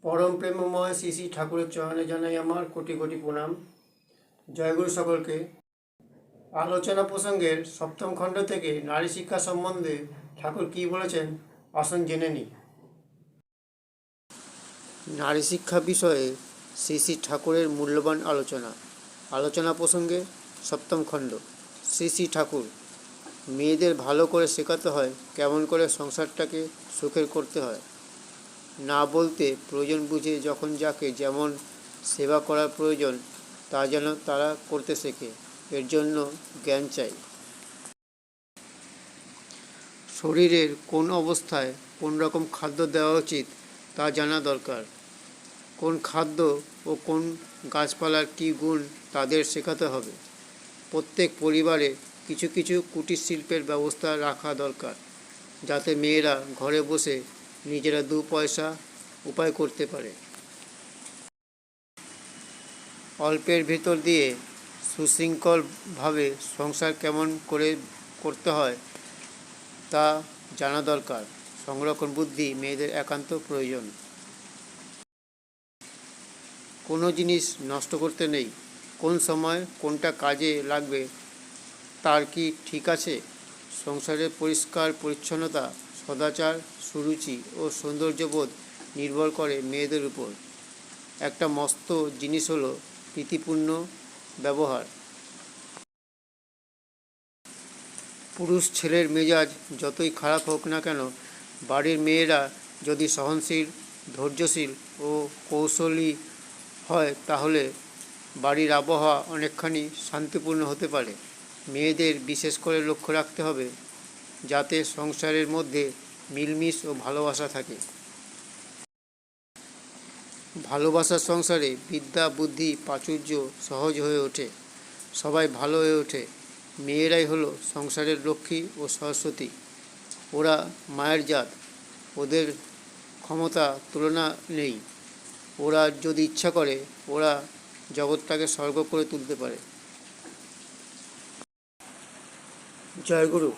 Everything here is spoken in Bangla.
পরম প্রেমময় শ্রী শ্রী ঠাকুরের চরণে জানাই আমার কোটি কোটি প্রণাম। জয়গুরু সকলকে। আলোচনা প্রসঙ্গের সপ্তম খণ্ড থেকে নারী শিক্ষা সম্বন্ধে ঠাকুর কী বলেছেন আসুন জেনে নিই। নারী শিক্ষা বিষয়ে শ্রী শ্রী ঠাকুরের মূল্যবান আলোচনা প্রসঙ্গে সপ্তম খণ্ড। শ্রী শ্রী ঠাকুর, মেয়েদের ভালো করে শেখাতে হয় কেমন করে সংসারটাকে সুখের করতে হয়। না বলতে প্রয়োজন বুঝে যখন যাকে যেমন সেবা করার প্রয়োজন তা যেন তারা করতে শেখে, এর জন্য জ্ঞান চাই। শরীরের কোন অবস্থায় কোন রকম খাদ্য দেওয়া উচিত তা জানা দরকার। কোন খাদ্য ও কোন গাছপালার কী গুণ তাদের শেখাতে হবে। প্রত্যেক পরিবারে কিছু কিছু কুটির শিল্পের ব্যবস্থা রাখা দরকার, যাতে মেয়েরা ঘরে বসে নিজেরা দু পয়সা উপায় করতে পারে। অল্পের ভেতর দিয়ে সুশৃঙ্খলভাবে সংসার কেমন করে করতে হয় তা জানা দরকার। সংরক্ষণ বুদ্ধি মেয়েদের একান্ত প্রয়োজন। কোনো জিনিস নষ্ট করতে নেই। কোন সময় কোনটা কাজে লাগবে তার কি ঠিক আছে? সংসারের পরিষ্কার পরিচ্ছন্নতা, সদাচার, সুরুচি ও সৌন্দর্যবোধ নির্ভর করে মেয়েদের উপর। একটা মস্ত জিনিস হলো প্রীতিপূর্ণ ব্যবহার। পুরুষ ছেলের মেজাজ যতই খারাপ হোক না কেন, বাড়ির মেয়েরা যদি সহনশীল, ধৈর্যশীল ও কৌশলী হয় তাহলে বাড়ির আবহাওয়া অনেকখানি শান্তিপূর্ণ হতে পারে। মেয়েদের বিশেষ করে লক্ষ্য রাখতে হবে যাতে সংসারের মধ্যে মিলমিশ ও ভালোবাসা থাকে। ভালোবাসার সংসারে বিদ্যা, বুদ্ধি, প্রাচুর্য সহজ হয়ে ওঠে, সবাই ভালো হয়ে ওঠে। মেয়েরাই হলো সংসারের লক্ষ্মী ও সরস্বতী। ওরা মায়ের জাত, ওদের ক্ষমতা তুলনা নেই। ওরা যদি ইচ্ছা করে ওরা জগৎটাকে স্বর্গ করে তুলতে পারে। জয়গুরু।